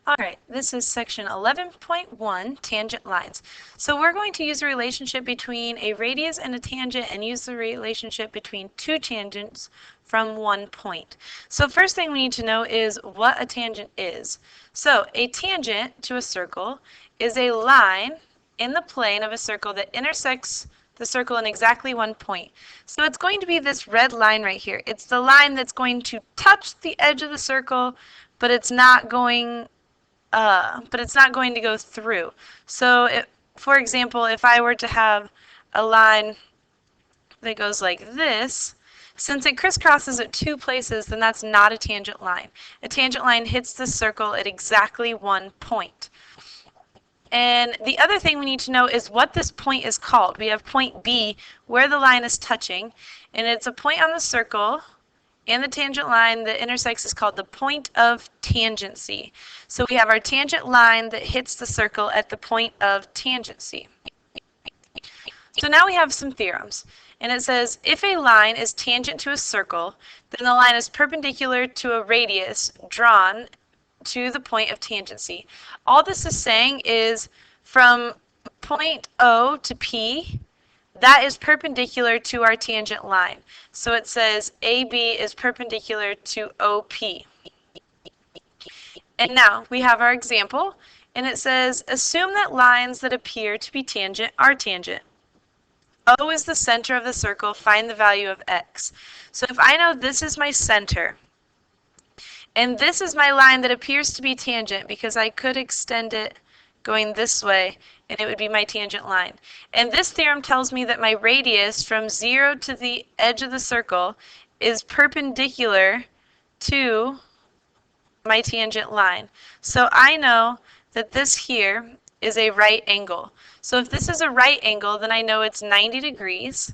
Alright, this is section 11.1, tangent lines. So we're going to use the relationship between a radius and a tangent and use the relationship between two tangents from one point. So first thing we need to know is what a tangent is. So a tangent to a circle is a line in the plane of a circle that intersects the circle in exactly one point. So it's going to be this red line right here. It's the line that's going to touch the edge of the circle, but it's not going to go through. So, for example, if I were to have a line that goes like this, since it crisscrosses at two places, then that's not a tangent line. A tangent line hits the circle at exactly one point. And the other thing we need to know is what this point is called. We have point B, where the line is touching, and it's a point on the circle, and the tangent line that intersects is called the point of tangency. So we have our tangent line that hits the circle at the point of tangency. So now we have some theorems. And it says, if a line is tangent to a circle, then the line is perpendicular to a radius drawn to the point of tangency. All this is saying is from point O to P, that is perpendicular to our tangent line. So it says AB is perpendicular to OP. And now we have our example, and it says, assume that lines that appear to be tangent are tangent. O is the center of the circle, find the value of x. So if I know this is my center, and this is my line that appears to be tangent because I could extend it going this way, and it would be my tangent line. And this theorem tells me that my radius from 0 to the edge of the circle is perpendicular to my tangent line. So I know that this here is a right angle. So if this is a right angle, then I know it's 90 degrees.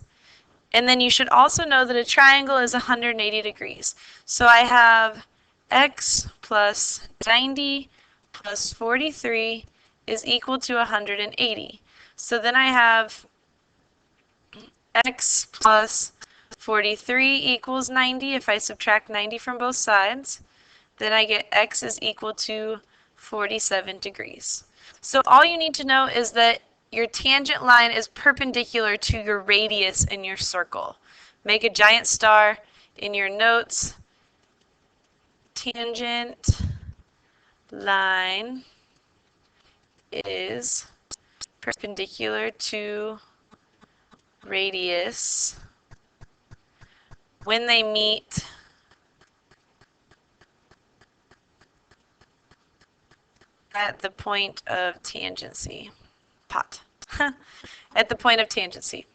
And then you should also know that a triangle is 180 degrees. So I have x plus 90 plus 43 is equal to 180. So then I have x plus 43 equals 90 if I subtract 90 from both sides. Then I get x is equal to 47 degrees. So all you need to know is that your tangent line is perpendicular to your radius in your circle. Make a giant star in your notes. Tangent line is perpendicular to radius when they meet at the point of tangency. At the point of tangency.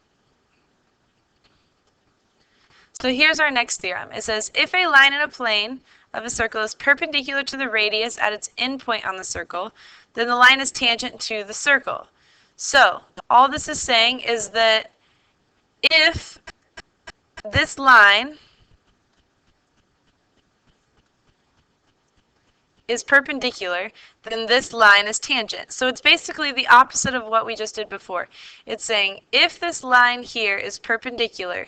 So here's our next theorem. It says, if a line in a plane of a circle is perpendicular to the radius at its endpoint on the circle, then the line is tangent to the circle. So all this is saying is that if this line is perpendicular, then this line is tangent. So it's basically the opposite of what we just did before. It's saying if this line here is perpendicular,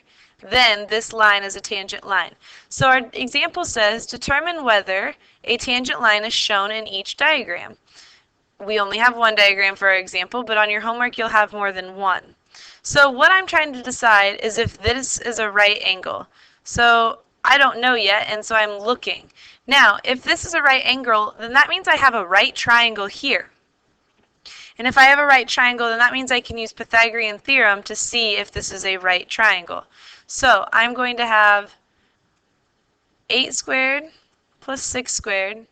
then this line is a tangent line. So our example says, determine whether a tangent line is shown in each diagram. We only have one diagram for our example, but on your homework you'll have more than one. So what I'm trying to decide is if this is a right angle. So I don't know yet, and so I'm looking. Now, if this is a right angle, then that means I have a right triangle here. And if I have a right triangle, then that means I can use Pythagorean theorem to see if this is a right triangle. So I'm going to have 8 squared plus 6 squared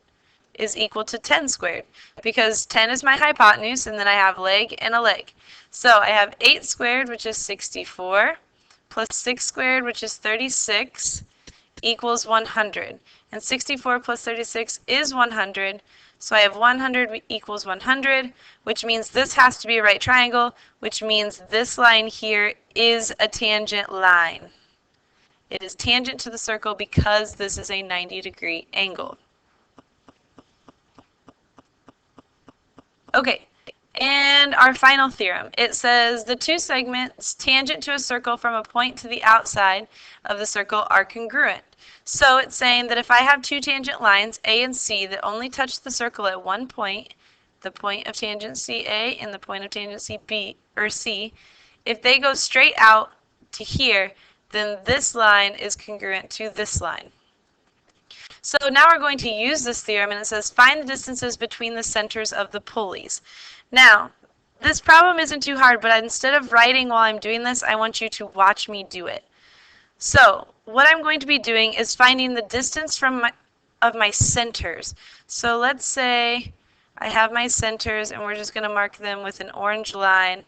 is equal to 10 squared, because 10 is my hypotenuse, and then I have leg and a leg. So I have 8 squared, which is 64, plus 6 squared, which is 36, equals 100. And 64 plus 36 is 100. So I have 100 equals 100, which means this has to be a right triangle, which means this line here is a tangent line. It is tangent to the circle because this is a 90-degree angle. Okay, And our final theorem, it says the two segments tangent to a circle from a point to the outside of the circle are congruent. So it's saying that if I have two tangent lines, A and C, that only touch the circle at one point, the point of tangent CA and the point of tangent CB or C, if they go straight out to here, then this line is congruent to this line. So now we're going to use this theorem, and it says find the distances between the centers of the pulleys. Now, this problem isn't too hard, but instead of writing while I'm doing this, I want you to watch me do it. So what I'm going to be doing is finding the distance of my centers. So let's say I have my centers, and we're just going to mark them with an orange line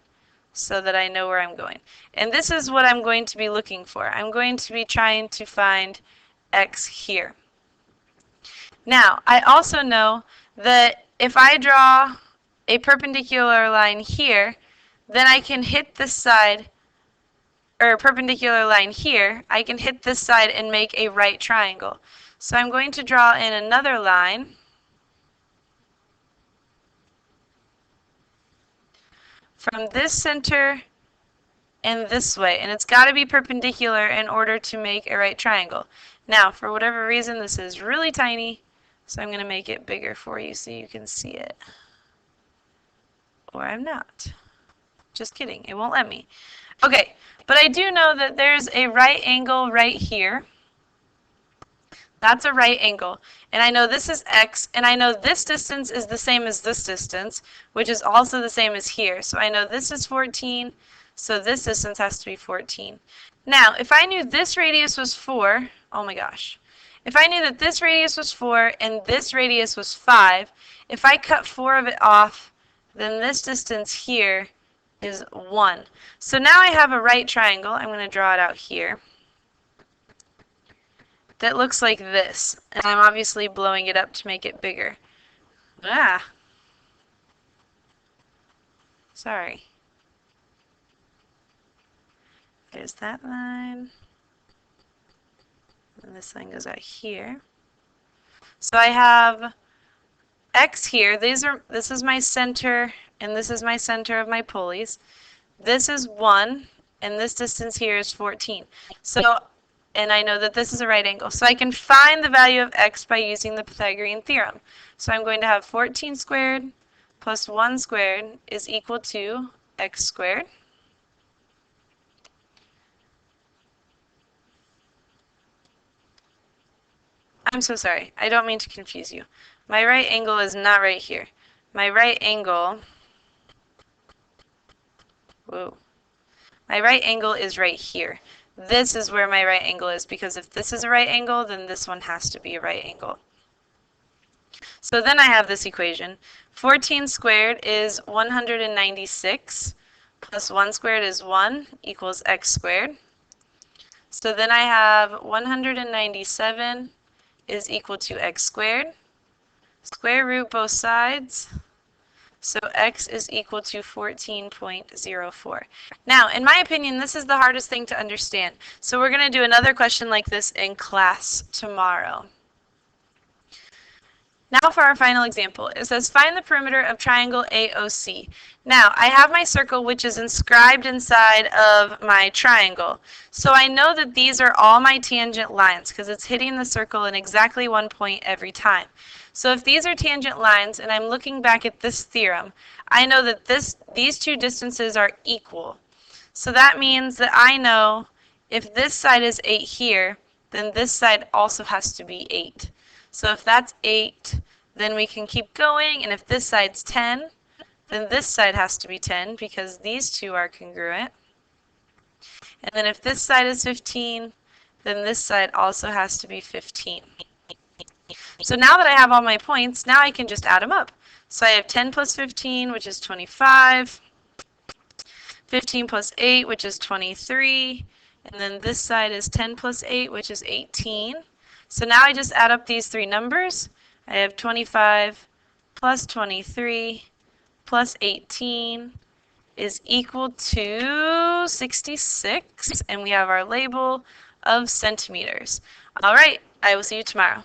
so that I know where I'm going. And this is what I'm going to be looking for. I'm going to be trying to find x here. Now, I also know that if I draw a perpendicular line here, then I can hit this side, or a perpendicular line here, I can hit this side and make a right triangle. So I'm going to draw in another line from this center and this way, and it's got to be perpendicular in order to make a right triangle. Now, for whatever reason, this is really tiny, so I'm going to make it bigger for you so you can see it. Or I'm not. Just kidding, it won't let me. Okay, but I do know that there's a right angle right here. That's a right angle. And I know this is x, and I know this distance is the same as this distance, which is also the same as here. So I know this is 14, so this distance has to be 14. Now, if I knew this radius was 4, oh my gosh. If I knew that this radius was 4 and this radius was 5, if I cut 4 of it off, then this distance here is 1. So now I have a right triangle. I'm going to draw it out here. That looks like this. And I'm obviously blowing it up to make it bigger. Ah. Sorry. There's that line. And this line goes out here. So I have x here. This is my center, and this is my center of my pulleys. This is 1, and this distance here is 14. So, and I know that this is a right angle. So I can find the value of x by using the Pythagorean theorem. So I'm going to have 14 squared plus 1 squared is equal to x squared. I'm so sorry. I don't mean to confuse you. My right angle is not right here. My right angle, my right angle is right here. This is where my right angle is, because if this is a right angle, then this one has to be a right angle. So then I have this equation. 14 squared is 196 plus 1 squared is 1 equals x squared. So then I have 197 is equal to x squared. Square root both sides. So x is equal to 14.04. Now, in my opinion, this is the hardest thing to understand. So we're going to do another question like this in class tomorrow. Now for our final example. It says find the perimeter of triangle AOC. Now, I have my circle which is inscribed inside of my triangle. So I know that these are all my tangent lines because it's hitting the circle in exactly one point every time. So if these are tangent lines and I'm looking back at this theorem, I know that these two distances are equal. So that means that I know if this side is 8 here, then this side also has to be 8. So if that's 8, then we can keep going, and if this side's 10, then this side has to be 10 because these two are congruent. And then if this side is 15, then this side also has to be 15. So now that I have all my points, now I can just add them up. So I have 10 plus 15, which is 25, 15 plus 8, which is 23, and then this side is 10 plus 8, which is 18. So now I just add up these three numbers. I have 25 plus 23 plus 18 is equal to 66, and we have our label of centimeters. All right, I will see you tomorrow.